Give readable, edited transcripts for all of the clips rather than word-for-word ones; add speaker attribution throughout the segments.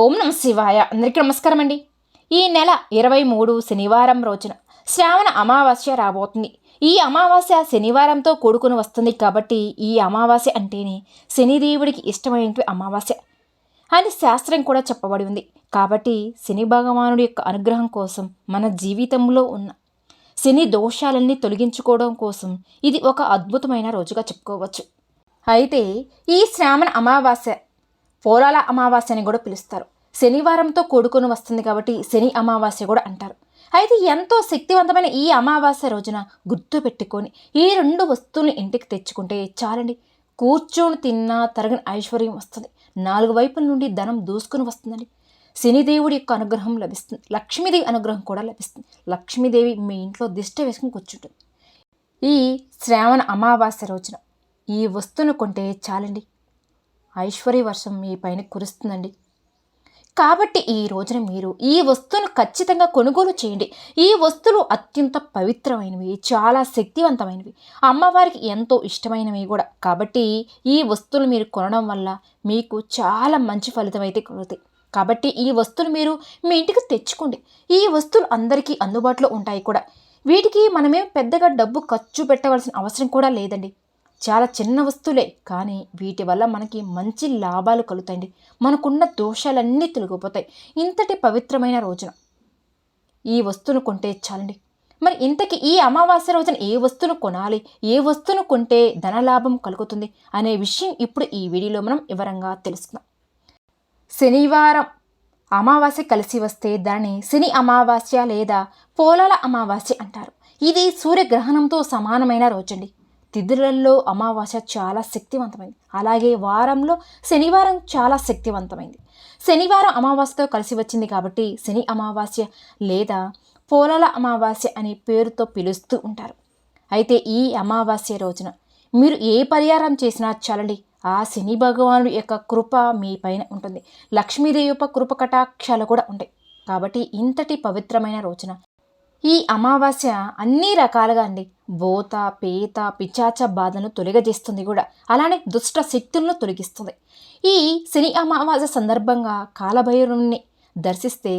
Speaker 1: ఓం నమ శివాయ. అందరికీ నమస్కారం అండి. ఈ నెల 23 శనివారం రోజున శ్రావణ అమావాస్య రాబోతుంది. ఈ అమావాస్య శనివారంతో కూడుకుని వస్తుంది కాబట్టి ఈ అమావాస్య అంటేనే శనిదేవుడికి ఇష్టమైన అమావాస్య అని శాస్త్రం కూడా చెప్పబడి ఉంది. కాబట్టి శని భగవానుడి యొక్క అనుగ్రహం కోసం మన జీవితంలో ఉన్న శని దోషాలన్నీ తొలగించుకోవడం కోసం ఇది ఒక అద్భుతమైన రోజుగా చెప్పుకోవచ్చు. అయితే ఈ శ్రావణ అమావాస్య పోలాల అమావాస్య అని కూడా పిలుస్తారు. శనివారంతో కూడుకొని వస్తుంది కాబట్టి శని అమావాస్య కూడా అంటారు. అయితే ఎంతో శక్తివంతమైన ఈ అమావాస్య రోజున గుర్తు పెట్టుకొని ఈ 2 వస్తువులను ఇంటికి తెచ్చుకుంటే చాలండి, కూర్చొని తిన్నా తరగని ఐశ్వర్యం వస్తుంది. 4 వైపుల నుండి ధనం దూసుకుని వస్తుందండి. శనిదేవుడి యొక్క అనుగ్రహం లభిస్తుంది, లక్ష్మీదేవి అనుగ్రహం కూడా లభిస్తుంది. లక్ష్మీదేవి మీ ఇంట్లో దిష్ట వేసుకుని కూర్చుంటుంది. ఈ శ్రావణ అమావాస్య రోజున ఈ వస్తువును కొంటే చాలండి, ఐశ్వర్య వర్షం మీ పైన కురుస్తుందండి. కాబట్టి ఈ రోజున మీరు ఈ వస్తువును ఖచ్చితంగా కొనుగోలు చేయండి. ఈ వస్తువులు అత్యంత పవిత్రమైనవి, చాలా శక్తివంతమైనవి, అమ్మవారికి ఎంతో ఇష్టమైనవి కూడా. కాబట్టి ఈ వస్తువులు మీరు కొనడం వల్ల మీకు చాలా మంచి ఫలితం అయితే కలుగుతాయి. కాబట్టి ఈ వస్తువులు మీరు మీ ఇంటికి తెచ్చుకోండి. ఈ వస్తువులు అందరికీ అందుబాటులో ఉంటాయి కూడా. వీటికి మనమేం పెద్దగా డబ్బు ఖర్చు పెట్టవలసిన అవసరం కూడా లేదండి. చాలా చిన్న వస్తువులే, కానీ వీటి వల్ల మనకి మంచి లాభాలు కలుగుతాయండి. మనకున్న దోషాలన్నీ తొలగిపోతాయి ఇంతటి పవిత్రమైన రోజున ఈ వస్తువును కొంటే చాలండి. మరి ఇంతకీ ఈ అమావాస్య రోజున ఏ వస్తువును కొనాలి, ఏ వస్తువును కొంటే ధనలాభం కలుగుతుంది అనే విషయం ఇప్పుడు ఈ వీడియోలో మనం వివరంగా తెలుసుకుందాం. శనివారం అమావాస్య కలిసి వస్తే దాన్ని శని అమావాస్య లేదా పోలాల అమావాస్య అంటారు. ఇది సూర్యగ్రహణంతో సమానమైన రోజండి. తిథులలో అమావాస్య చాలా శక్తివంతమైంది, అలాగే వారంలో శనివారం చాలా శక్తివంతమైంది. శనివారం అమావాస్యతో కలిసి వచ్చింది కాబట్టి శని అమావాస్య లేదా పోలాల అమావాస్య అనే పేరుతో పిలుస్తూ ఉంటారు. అయితే ఈ అమావాస్య రోజున మీరు ఏ పరిహారం చేసినా చాలండి, ఆ శని భగవానుడి యొక్క కృప మీ పైన ఉంటుంది. లక్ష్మీదేవి యొక్క కృప కటాక్షాలు కూడా ఉంటాయి. కాబట్టి ఇంతటి పవిత్రమైన రోజున ఈ అమావాస్య అన్ని రకాలుగా అండి భూత పేత పిచాచ బాధను తొలగజేస్తుంది కూడా, అలానే దుష్ట శక్తులను తొలగిస్తుంది. ఈ శని అమావాస్య సందర్భంగా కాలభైరవుని దర్శిస్తే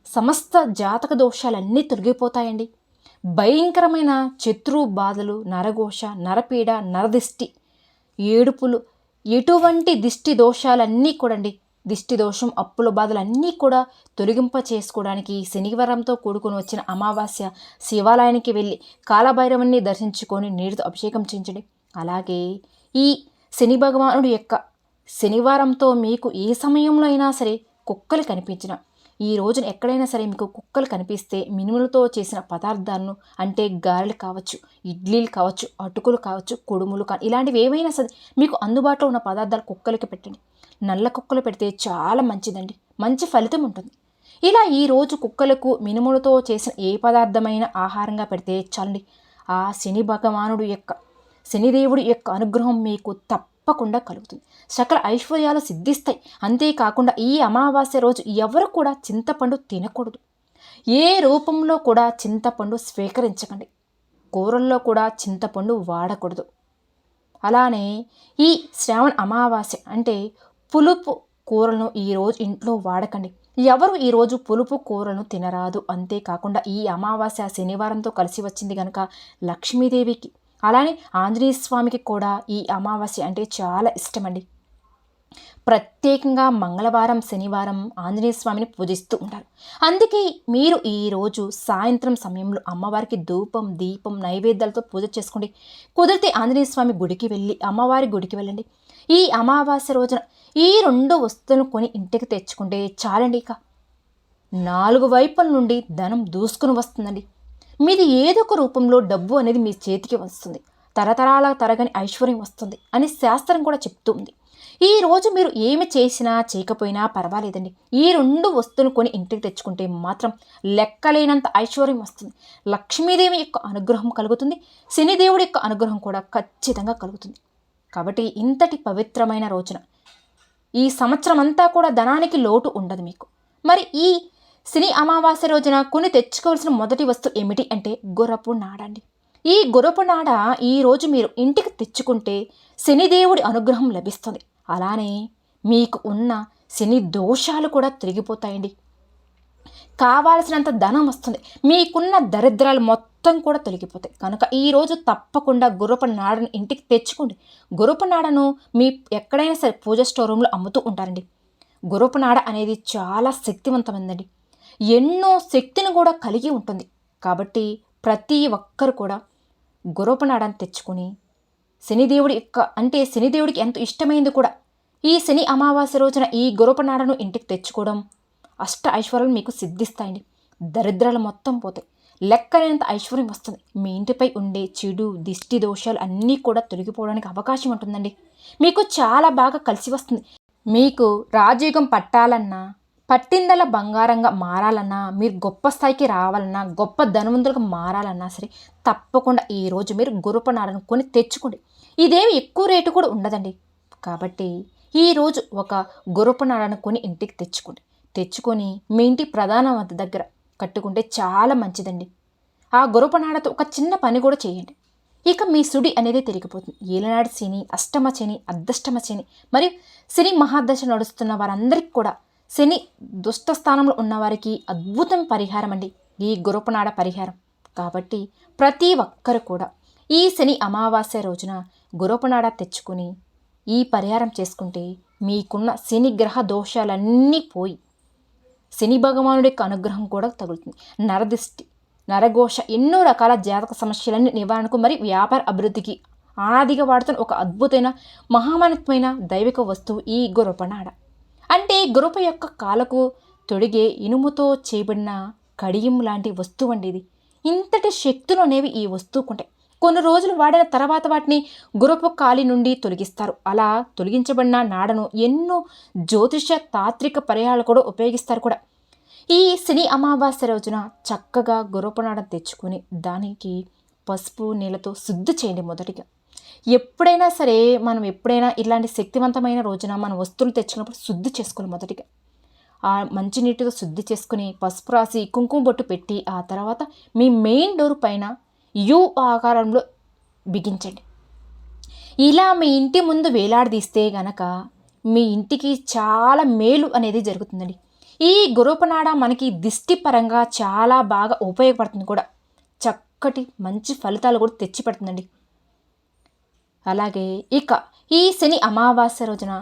Speaker 1: సమస్త జాతక దోషాలన్నీ తొలగిపోతాయండి. భయంకరమైన శత్రు బాధలు, నరఘోష, నరపీడ, నరదిష్టి, ఏడుపులు, ఎటువంటి దిష్టి దోషాలన్నీ కూడా అండి, దిష్టి దోషం, అప్పుల బాధలన్నీ కూడా తొలగింప చేసుకోవడానికి శనివారంతో కూడుకొని వచ్చిన అమావాస్య శివాలయానికి వెళ్ళి కాలభైరవుని దర్శించుకొని నీటితో అభిషేకం చేయించండి. అలాగే ఈ శని భగవానుడి యొక్క శనివారంతో మీకు ఏ సమయంలో అయినా సరే కుక్కలు కనిపించిన, ఈ రోజున ఎక్కడైనా సరే మీకు కుక్కలు కనిపిస్తే మినుములతో చేసిన పదార్థాలను, అంటే గారెలు కావచ్చు, ఇడ్లీలు కావచ్చు, అటుకులు కావచ్చు, కుడుములు కానీ ఇలాంటివి ఏవైనా సరే మీకు అందుబాటులో ఉన్న పదార్థాలు కుక్కలకి పెట్టండి. నల్ల కుక్కలు పెడితే చాలా మంచిదండి, మంచి ఫలితం ఉంటుంది. ఇలా ఈరోజు కుక్కలకు మినుములతో చేసిన ఏ పదార్థమైన ఆహారంగా పెడితే చాలండి, ఆ శని భగవానుడు యొక్క శనిదేవుడి యొక్క అనుగ్రహం మీకు తప్పకుండా కలుగుతుంది. సకల ఐశ్వర్యాలు సిద్ధిస్తాయి. అంతేకాకుండా ఈ అమావాస్య రోజు ఎవరు కూడా చింతపండు తినకూడదు. ఏ రూపంలో కూడా చింతపండు స్వీకరించకండి. కూరల్లో కూడా చింతపండు వాడకూడదు. అలానే ఈ శ్రావణ అమావాస్య అంటే పులుపు కూరలను ఈరోజు ఇంట్లో వాడకండి. ఎవరు ఈరోజు పులుపు కూరలను తినరాదు. అంతేకాకుండా ఈ అమావాస్య శనివారంతో కలిసి వచ్చింది కనుక లక్ష్మీదేవికి, అలానే ఆంజనేయ స్వామికి కూడా ఈ అమావాస్య అంటే చాలా ఇష్టమండి. ప్రత్యేకంగా మంగళవారం, శనివారం ఆంజనేయ స్వామిని పూజిస్తూ ఉంటారు. అందుకే మీరు ఈరోజు సాయంత్రం సమయంలో అమ్మవారికి ధూపం, దీపం, నైవేద్యాలతో పూజ చేసుకోండి. కుదిరితే ఆంజనేయ స్వామి గుడికి వెళ్ళి అమ్మవారి గుడికి వెళ్ళండి. ఈ అమావాస్య రోజున ఈ 2 వస్తువులను కొని ఇంటికి తెచ్చుకుంటే చాలండి, ఇక 4 వైపుల నుండి ధనం దూసుకుని వస్తుందండి. మీది ఏదో ఒక రూపంలో డబ్బు అనేది మీ చేతికి వస్తుంది, తరతరాల తరగని ఐశ్వర్యం వస్తుంది అని శాస్త్రం కూడా చెప్తూ ఉంది. ఈ రోజు మీరు ఏమి చేసినా చేయకపోయినా పర్వాలేదండి, ఈ 2 వస్తువులు కొని ఇంటికి తెచ్చుకుంటే మాత్రం లెక్కలేనంత ఐశ్వర్యం వస్తుంది. లక్ష్మీదేవి యొక్క అనుగ్రహం కలుగుతుంది, శనిదేవుడి యొక్క అనుగ్రహం కూడా ఖచ్చితంగా కలుగుతుంది. కాబట్టి ఇంతటి పవిత్రమైన రోజున ఈ సంవత్సరం అంతా కూడా ధనానికి లోటు ఉండదు మీకు. మరి ఈ శని అమావాస్య రోజున కొని తెచ్చుకోవాల్సిన మొదటి వస్తువు ఏమిటి అంటే గుర్రపు నాడ అండి. ఈ గుర్రపు నాడ ఈరోజు మీరు ఇంటికి తెచ్చుకుంటే శనిదేవుడి అనుగ్రహం లభిస్తుంది. అలానే మీకు ఉన్న శని దోషాలు కూడా తిరిగిపోతాయండి. కావాల్సినంత ధనం వస్తుంది. మీకున్న దరిద్రాలు మొత్తం కూడా తొలగిపోతాయి. కనుక ఈరోజు తప్పకుండా గుర్రపు నాడను ఇంటికి తెచ్చుకోండి. గుర్రపు నాడను మీ ఎక్కడైనా సరే పూజ స్టోర్ రూమ్లో అమ్ముతూ ఉంటారండి. గుర్రపు నాడ అనేది చాలా శక్తివంతమైనదండి. ఎన్నో శక్తిని కూడా కలిగి ఉంటుంది. కాబట్టి ప్రతి ఒక్కరు కూడా గుర్రపు నాడని తెచ్చుకొని శనిదేవుడి శనిదేవుడికి ఎంతో ఇష్టమైంది కూడా ఈ శని అమావాస్య రోజున ఈ గుర్రపు నాడను ఇంటికి తెచ్చుకోవడం అష్ట ఐశ్వర్యాలు మీకు సిద్ధిస్తాయండి. దరిద్రాలు మొత్తం పోతాయి. లెక్కలేనంత ఐశ్వర్యం వస్తుంది. మీ ఇంటిపై ఉండే చెడు దిష్టి దోషాలు అన్నీ కూడా తొలగిపోవడానికి అవకాశం ఉంటుందండి. మీకు చాలా బాగా కలిసి వస్తుంది. మీకు రాజయోగం పట్టాలన్నా, పట్టిందల బంగారంగా మారాలన్నా, మీరు గొప్ప స్థాయికి రావాలన్నా, గొప్ప ధనవంతులుగా మారాలన్నా సరే తప్పకుండా ఈరోజు మీరు గుర్రపు నాడను కొని తెచ్చుకోండి. ఇదేమి ఎక్కువ రేటు కూడా ఉండదండి. కాబట్టి ఈరోజు ఒక గుర్రపు నాడను కొని ఇంటికి తెచ్చుకొని మీ ఇంటి ప్రధాన వద్ద దగ్గర కట్టుకుంటే చాలా మంచిదండి. ఆ గుర్రపు నాడతో ఒక చిన్న పని కూడా చేయండి. ఇక మీ సుడి అనేది తిరిగిపోతుంది. ఏలనాడు శని, అష్టమ శని, అర్ధష్టమ శని మరియు శని మహాదశ నడుస్తున్న వారందరికీ కూడా శని దుష్ట స్థానంలో ఉన్నవారికి అద్భుతం పరిహారం అండి ఈ గుర్రపు నాడ పరిహారం. కాబట్టి ప్రతి ఒక్కరు కూడా ఈ శని అమావాస్య రోజున గుర్రపు నాడ తెచ్చుకొని ఈ పరిహారం చేసుకుంటే మీకున్న శని గ్రహ దోషాలన్నీ పోయి శని భగవానుడి యొక్క అనుగ్రహం కూడా తగులుతుంది. నరదిష్టి, నరఘోష, ఎన్నో రకాల జాతక సమస్యలన్నీ నివారణకు మరియు వ్యాపార అభివృద్ధికి ఆదిగా వాడుతున్న ఒక అద్భుతమైన మహామనత్వమైన దైవిక వస్తువు ఈ గుర్రపు నాడ. అంటే గుర్రపు యొక్క కాలకు తొడిగే ఇనుముతో చేయబడిన కడియం లాంటి వస్తువు అండి ఇది. ఇంతటి శక్తులు అనేవి ఈ వస్తువుకుంటాయి. కొన్ని రోజులు వాడిన తర్వాత వాటిని గుర్రపు కాలి నుండి తొలగిస్తారు. అలా తొలగించబడిన నాడను ఎన్నో జ్యోతిష తాత్విక పరిహారాలు కూడా ఉపయోగిస్తారు కూడా. ఈ శని అమావాస్య రోజున చక్కగా గుర్రపు నాడను తెచ్చుకొని దానికి పసుపు నీళ్ళతో శుద్ధి చేయండి. మొదటిగా ఎప్పుడైనా సరే మనం ఇలాంటి శక్తివంతమైన రోజున మన వస్తువులు తెచ్చుకున్నప్పుడు శుద్ధి చేసుకోవాలి. మొదటిగా ఆ మంచినీటితో శుద్ధి చేసుకుని పసుపు రాసి కుంకుమ బొట్టు పెట్టి ఆ తర్వాత మీ మెయిన్ డోర్ పైన యు ఆకారంలో బిగించండి. ఇలా మీ ఇంటి ముందు వేలాడదీస్తే గనక మీ ఇంటికి చాలా మేలు అనేది జరుగుతుందండి. ఈ గుర్రపు నాడ మనకి దిష్టి పరంగా చాలా బాగా ఉపయోగపడుతుంది కూడా. చక్కటి మంచి ఫలితాలు కూడా తెచ్చిపెడుతుందండి. అలాగే ఇక ఈ శని అమావాస్య రోజున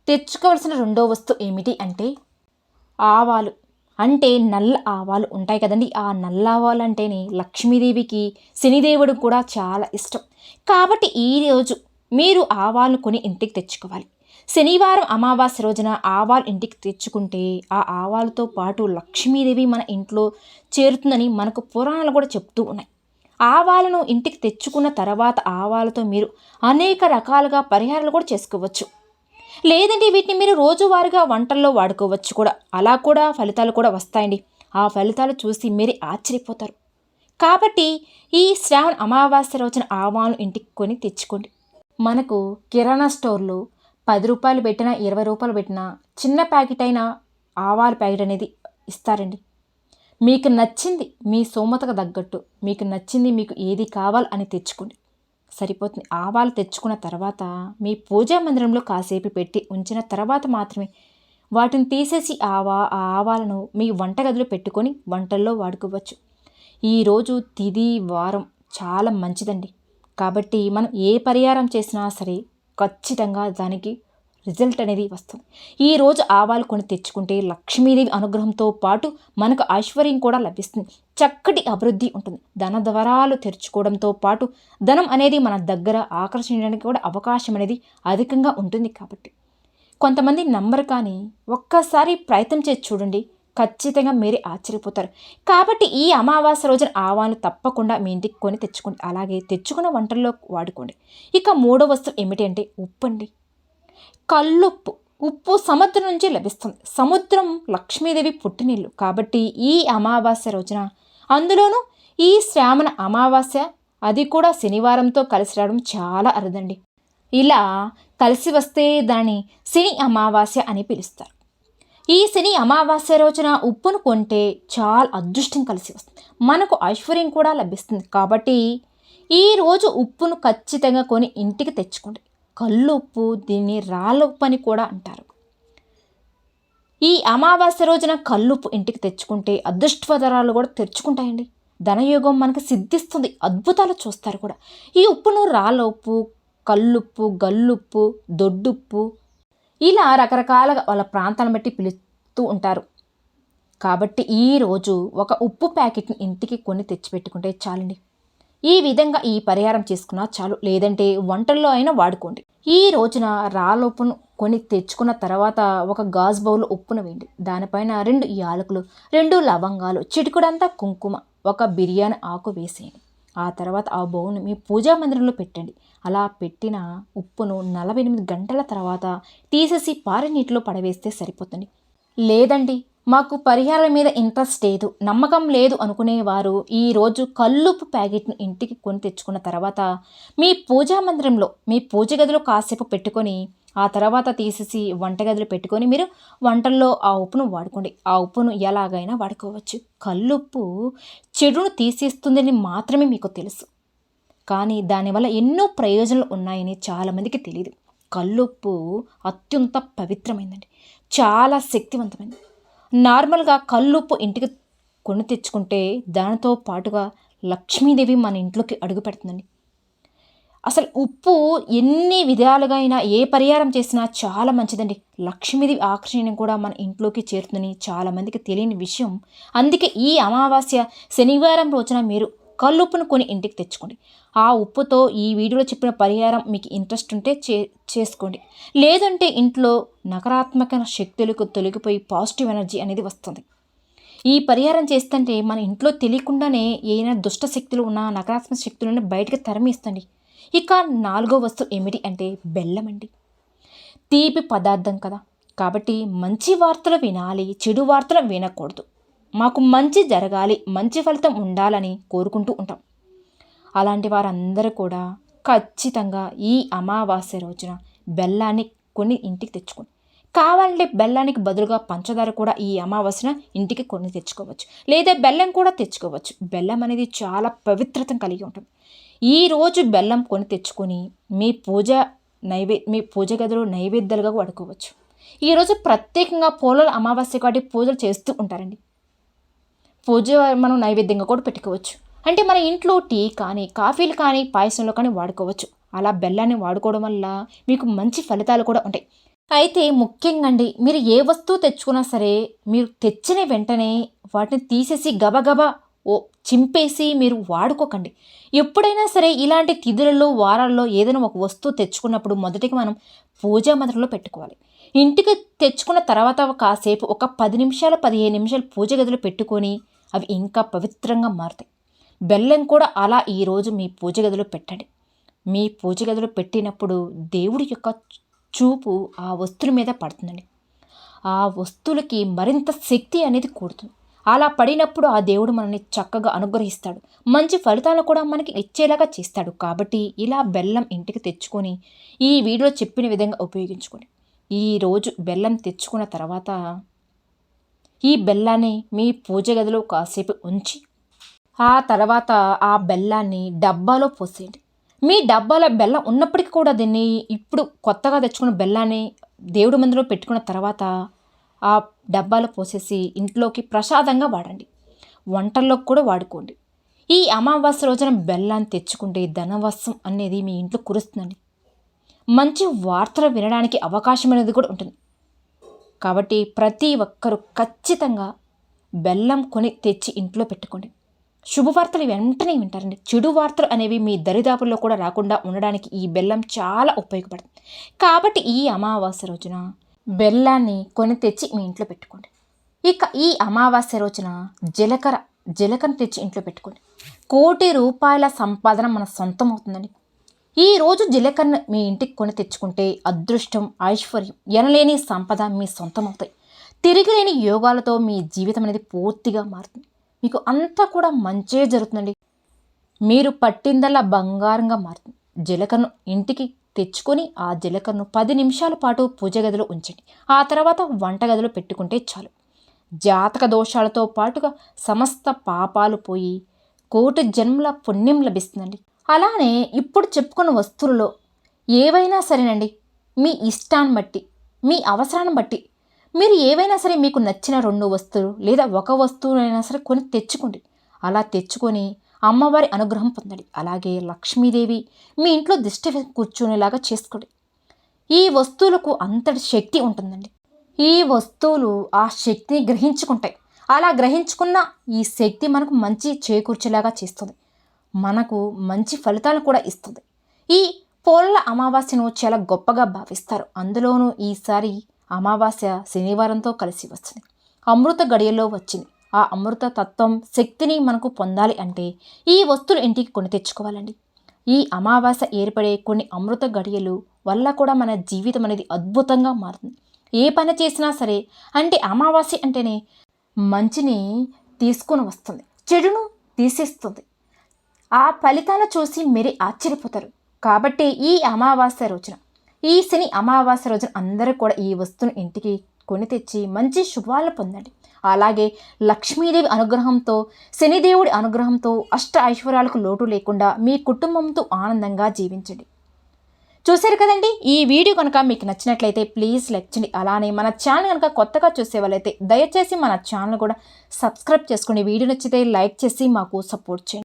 Speaker 1: తెచ్చుకోవాల్సిన రెండో వస్తువు ఏమిటి అంటే ఆవాలు. అంటే నల్ల ఆవాలు ఉంటాయి కదండి. ఆ నల్ల ఆవాలు అంటేనే లక్ష్మీదేవికి శనిదేవుడికి కూడా చాలా ఇష్టం. కాబట్టి ఈరోజు మీరు ఆవాలను కొని ఇంటికి తెచ్చుకోవాలి. శనివారం అమావాస్య రోజున ఆవాలు ఇంటికి తెచ్చుకుంటే ఆ ఆవాలతో పాటు లక్ష్మీదేవి మన ఇంట్లో చేరుతుందని మనకు పురాణాలు కూడా చెప్తూ ఉన్నాయి. ఆవాలను ఇంటికి తెచ్చుకున్న తర్వాత ఆవాలతో మీరు అనేక రకాలుగా పరిహారాలు కూడా చేసుకోవచ్చు. లేదంటే వీటిని మీరు రోజువారీగా వంటల్లో వాడుకోవచ్చు కూడా. అలా కూడా ఫలితాలు కూడా వస్తాయండి. ఆ ఫలితాలు చూసి మీరే ఆశ్చర్యపోతారు. కాబట్టి ఈ శ్రావణ అమావాస్య రోజున ఆవాలను ఇంటికి కొని తెచ్చుకోండి. మనకు కిరాణా స్టోర్లో 10 రూపాయలు పెట్టినా 20 రూపాయలు పెట్టినా చిన్న ప్యాకెట్ అయినా ఆవాల ప్యాకెట్ అనేది ఇస్తారండి. మీకు నచ్చింది మీ స్తోమతకు తగ్గట్టు మీకు ఏది కావాలి అని తెచ్చుకోండి, సరిపోతుంది. ఆవాలు తెచ్చుకున్న తర్వాత మీ పూజా మందిరంలో కాసేపు పెట్టి ఉంచిన తర్వాత మాత్రమే వాటిని తీసేసి ఆ ఆవాలను మీ వంటగదిలో పెట్టుకొని వంటల్లో వాడుకోవచ్చు. ఈరోజు తిది వారం చాలా మంచిదండి. కాబట్టి మనం ఏ పరిహారం చేసినా సరే ఖచ్చితంగా దానికి రిజల్ట్ అనేది వస్తుంది. ఈరోజు ఆవాలు కొని తెచ్చుకుంటే లక్ష్మీదేవి అనుగ్రహంతో పాటు మనకు ఐశ్వర్యం కూడా లభిస్తుంది. చక్కటి అభివృద్ధి ఉంటుంది. ధన ద్వారాలు తెరుచుకోవడంతో పాటు ధనం అనేది మన దగ్గర ఆకర్షించడానికి కూడా అవకాశం అనేది అధికంగా ఉంటుంది. కాబట్టి కొంతమంది నమ్మరు, కానీ ఒక్కసారి ప్రయత్నం చేసి చూడండి, ఖచ్చితంగా మీరే ఆశ్చర్యపోతారు. కాబట్టి ఈ అమావాస్య రోజున ఆవాలు తప్పకుండా మీ ఇంటికి కొని తెచ్చుకోండి. అలాగే తెచ్చుకున్న వంటల్లో వాడుకోండి. ఇక మూడో వస్తువు ఏమిటి అంటే ఉప్పు అండి. కల్లుప్పు. ఉప్పు సముద్రం నుంచి లభిస్తుంది. సముద్రం లక్ష్మీదేవి పుట్టినిల్లు. కాబట్టి ఈ అమావాస్య రోజున, అందులోనూ ఈ శ్రావణ అమావాస్య, అది కూడా శనివారంతో కలిసి రావడం చాలా అరుదండి. ఇలా కలిసి వస్తే దాన్ని శని అమావాస్య అని పిలుస్తారు. ఈ శని అమావాస్య రోజున ఉప్పును కొంటే చాలా అదృష్టం కలిసి వస్తుంది, మనకు ఐశ్వర్యం కూడా లభిస్తుంది. కాబట్టి ఈరోజు ఉప్పును ఖచ్చితంగా కొని ఇంటికి తెచ్చుకోండి. కల్లుప్పు, దీన్ని రాళ్ళ ఉప్పు అని కూడా అంటారు. ఈ అమావాస్య రోజున కల్లుప్పు ఇంటికి తెచ్చుకుంటే అదృష్టవదరాలు కూడా తెరుచుకుంటాయండి. ధనయోగం మనకు సిద్ధిస్తుంది, అద్భుతాలు చూస్తారు కూడా. ఈ ఉప్పును రాళ్ళ ఉప్పు, కల్లుప్పు, గల్లుప్పు, దొడ్డుప్పు ఇలా రకరకాలుగా వాళ్ళ ప్రాంతాలను బట్టి పిలుస్తూ ఉంటారు. కాబట్టి ఈరోజు ఒక ఉప్పు ప్యాకెట్ని ఇంటికి కొని తెచ్చిపెట్టుకుంటే చాలండి. ఈ విధంగా ఈ పరిహారం చేసుకున్నా చాలు, లేదంటే వంటల్లో అయినా వాడుకోండి. ఈ రోజున రాళ్ళ ఉప్పును కొని తెచ్చుకున్న తర్వాత ఒక గాజు బౌల్ ఉప్పును వేయండి. దానిపైన 2 యాలకులు, 2 లవంగాలు, చిటికుడంతా కుంకుమ, ఒక బిర్యానీ ఆకు వేసేయండి. ఆ తర్వాత ఆ బౌల్ని మీ పూజా మందిరంలో పెట్టండి. అలా పెట్టిన ఉప్పును 48 గంటల తర్వాత తీసేసి పారే నీటిలో పడవేస్తే సరిపోతుంది. లేదండి, మాకు పరిహారం మీద ఇంట్రెస్ట్ లేదు, నమ్మకం లేదు అనుకునేవారు ఈరోజు కల్లుప్పు ప్యాకెట్ను ఇంటికి కొని తెచ్చుకున్న తర్వాత మీ పూజా మందిరంలో, మీ పూజ గదిలో కాసేపు పెట్టుకొని ఆ తర్వాత తీసేసి వంటగదిలో పెట్టుకొని మీరు వంటల్లో ఆ ఉప్పును వాడుకోండి. ఆ ఉప్పును ఎలాగైనా వాడుకోవచ్చు. కల్లుప్పు చెడును తీసేస్తుందని మాత్రమే మీకు తెలుసు, కానీ దానివల్ల ఎన్నో ప్రయోజనాలు ఉన్నాయని చాలామందికి తెలియదు. కల్లుప్పు అత్యంత పవిత్రమైందండి, చాలా శక్తివంతమైంది. నార్మల్గా కల్లుప్పు ఇంటికి కొని తెచ్చుకుంటే దానితో పాటుగా లక్ష్మీదేవి మన ఇంట్లోకి అడుగు పెడుతుందండి. అసలు ఉప్పు ఎన్ని విధాలుగా అయినా ఏ పరిహారం చేసినా చాలా మంచిదండి. లక్ష్మీదేవి ఆకర్షణ కూడా మన ఇంట్లోకి చేరుతుందని చాలామందికి తెలియని విషయం. అందుకే ఈ అమావాస్య శనివారం రోజున మీరు కల్లుప్పును కొని ఇంటికి తెచ్చుకోండి. ఆ ఉప్పుతో ఈ వీడియోలో చెప్పిన పరిహారం మీకు ఇంట్రెస్ట్ ఉంటే చేసుకోండి. లేదంటే ఇంట్లో నకారాత్మక శక్తులకు తొలగిపోయి పాజిటివ్ ఎనర్జీ అనేది వస్తుంది. ఈ పరిహారం చేస్తుంటే మన ఇంట్లో తెలియకుండానే ఏదైనా దుష్ట శక్తులు ఉన్న నకారాత్మక శక్తులను బయటకు తరిమిస్తండి. ఇక 4వ వస్తువు ఏమిటి అంటే బెల్లం అండి. తీపి పదార్థం కదా, కాబట్టి మంచి వార్తలు వినాలి, చెడు వార్తలు వినకూడదు. మాకు మంచి జరగాలి, మంచి ఫలితం ఉండాలని కోరుకుంటూ ఉంటాం. అలాంటి వారందరూ కూడా ఖచ్చితంగా ఈ అమావాస్య రోజున బెల్లాన్ని కొని ఇంటికి తెచ్చుకోండి. కావాలంటే బెల్లానికి బదులుగా పంచదార కూడా ఈ అమావాస్యన ఇంటికి కొని తెచ్చుకోవచ్చు, లేదా బెల్లం కూడా తెచ్చుకోవచ్చు. బెల్లం అనేది చాలా పవిత్రతను కలిగి ఉంటుంది. ఈరోజు బెల్లం కొని తెచ్చుకొని మీ పూజ గదిలో నైవేద్యాలుగా వాడుకోవచ్చు. ఈరోజు ప్రత్యేకంగా పూలల అమావాస్య కాబట్టి పూజలు చేస్తూ ఉంటారండి. పూజ మనం నైవేద్యంగా కూడా పెట్టుకోవచ్చు. అంటే మన ఇంట్లో టీ కానీ, కాఫీలు కానీ, పాయసంలో కానీ వాడుకోవచ్చు. అలా బెల్లాన్ని వాడుకోవడం వల్ల మీకు మంచి ఫలితాలు కూడా ఉంటాయి. అయితే ముఖ్యంగా అండి, మీరు ఏ వస్తువు తెచ్చుకున్నా సరే మీరు తెచ్చిన వెంటనే వాటిని తీసేసి గబగబా చింపేసి మీరు వాడుకోకండి. ఎప్పుడైనా సరే ఇలాంటి తిథులలో, వారాల్లో ఏదైనా ఒక వస్తువు తెచ్చుకున్నప్పుడు మొదటిగా మనం పూజా మందిరంలో పెట్టుకోవాలి. ఇంటికి తెచ్చుకున్న తర్వాత కాసేపు ఒక 10 నిమిషాలు, 15 నిమిషాలు పూజ గదిలో పెట్టుకొని అవి ఇంకా పవిత్రంగా మారుతాయి. బెల్లం కూడా అలా ఈరోజు మీ పూజ గదిలో పెట్టండి. మీ పూజ గదిలో పెట్టినప్పుడు దేవుడి యొక్క చూపు ఆ వస్తువుల మీద పడుతుందండి. ఆ వస్తువులకి మరింత శక్తి అనేది కూడుతుంది. అలా పడినప్పుడు ఆ దేవుడు మనల్ని చక్కగా అనుగ్రహిస్తాడు, మంచి ఫలితాలను కూడా మనకి ఇచ్చేలాగా చేస్తాడు. కాబట్టి ఇలా బెల్లం ఇంటికి తెచ్చుకొని ఈ వీడియో చెప్పిన విధంగా ఉపయోగించుకోండి. ఈరోజు బెల్లం తెచ్చుకున్న తర్వాత ఈ బెల్లాన్ని మీ పూజ గదిలో కాసేపు ఉంచి ఆ తర్వాత ఆ బెల్లాన్ని డబ్బాలో పోసేయండి. మీ డబ్బాలో బెల్లం ఉన్నప్పటికీ కూడా దీన్ని ఇప్పుడు కొత్తగా తెచ్చుకున్న బెల్లాన్ని దేవుడి మందిలో పెట్టుకున్న తర్వాత ఆ డబ్బాలో పోసేసి ఇంట్లోకి ప్రసాదంగా వాడండి. వంటల్లోకి కూడా వాడుకోండి. ఈ అమావాస్య రోజున బెల్లాన్ని తెచ్చుకుంటే ధనవసం అనేది మీ ఇంట్లో కురుస్తుందండి. మంచి వార్తలు వినడానికి అవకాశం అనేది కూడా ఉంటుంది. కాబట్టి ప్రతి ఒక్కరూ ఖచ్చితంగా బెల్లం కొని తెచ్చి ఇంట్లో పెట్టుకోండి. శుభవార్తలు వెంటనే వింటారండి. చెడు వార్తలు అనేవి మీ దరిదాపుల్లో కూడా రాకుండా ఉండడానికి ఈ బెల్లం చాలా ఉపయోగపడుతుంది. కాబట్టి ఈ అమావాస్య రోజున బెల్లాన్ని కొని తెచ్చి మీ ఇంట్లో పెట్టుకోండి. ఇక ఈ అమావాస్య రోజున జీలకర్ర తెచ్చి ఇంట్లో పెట్టుకోండి. ₹1,00,00,000 సంపాదన మన సొంతం అవుతుందండి. ఈరోజు జీలకర్ర మీ ఇంటికి కొని తెచ్చుకుంటే అదృష్టం, ఐశ్వర్యం, ఎనలేని సంపద మీ సొంతం అవుతాయి. తిరిగిలేని యోగాలతో మీ జీవితం అనేది పూర్తిగా మారుతుంది. మీకు అంతా కూడా మంచే జరుగుతుందండి. మీరు పట్టిందల్లా బంగారంగా మారుతుంది. జీలకర్రను ఇంటికి తెచ్చుకొని ఆ జీలకర్రను 10 నిమిషాల పాటు పూజ గదిలో ఉంచండి. ఆ తర్వాత వంటగదిలో పెట్టుకుంటే చాలు. జాతక దోషాలతో పాటుగా సమస్త పాపాలు పోయి 1,00,00,000 జన్మల పుణ్యం లభిస్తుందండి. అలానే ఇప్పుడు చెప్పుకున్న వస్తువులలో ఏవైనా సరేనండి, మీ ఇష్టాన్ని బట్టి, మీ అవసరాన్ని బట్టి మీరు ఏవైనా సరే మీకు నచ్చిన 2 వస్తువులు లేదా ఒక వస్తువునైనా సరే కొని తెచ్చుకోండి. అలా తెచ్చుకొని అమ్మవారి అనుగ్రహం పొందండి. అలాగే లక్ష్మీదేవి మీ ఇంట్లో దిష్టి కూర్చునేలాగా చేసుకోండి. ఈ వస్తువులకు అంతటి శక్తి ఉంటుందండి. ఈ వస్తువులు ఆ శక్తిని గ్రహించుకుంటాయి. అలా గ్రహించుకున్న ఈ శక్తి మనకు మంచి చేకూర్చేలాగా చేస్తుంది. మనకు మంచి ఫలితాలు కూడా ఇస్తుంది. ఈ పోలల అమావాస్యను చాలా గొప్పగా భావిస్తారు. అందులోనూ ఈసారి అమావాస్య శనివారంతో కలిసి వస్తుంది. అమృత గడియల్లో వచ్చింది. ఆ అమృత తత్వం శక్తిని మనకు పొందాలి అంటే ఈ వస్తువులు ఇంటికి కొని తెచ్చుకోవాలండి. ఈ అమావాస్య ఏర్పడే కొన్ని అమృత గడియలు వల్ల కూడా మన జీవితం అనేది అద్భుతంగా మారుతుంది. ఏ పని చేసినా సరే అంటే అమావాస్య అంటేనే మంచిని తీసుకొని వస్తుంది, చెడును తీసేస్తుంది. ఆ ఫలితాలను చూసి మీరే ఆశ్చర్యపోతారు. కాబట్టి ఈ అమావాస్య రోజున, ఈ శని అమావాస్య రోజున అందరూ కూడా ఈ వస్తువును ఇంటికి కొని తెచ్చి మంచి శుభాలను పొందండి. అలాగే లక్ష్మీదేవి అనుగ్రహంతో, శనిదేవుడి అనుగ్రహంతో అష్ట ఐశ్వర్యాలకు లోటు లేకుండా మీ కుటుంబంతో ఆనందంగా జీవించండి. చూశారు కదండి. ఈ వీడియో కనుక మీకు నచ్చినట్లయితే ప్లీజ్ లైక్ చేయండి. అలానే మన ఛానల్ కనుక కొత్తగా చూసే వాళ్ళైతే దయచేసి మన ఛానల్ కూడా సబ్స్క్రైబ్ చేసుకోండి. వీడియో నచ్చితే లైక్ చేసి మాకు సపోర్ట్ చేయండి.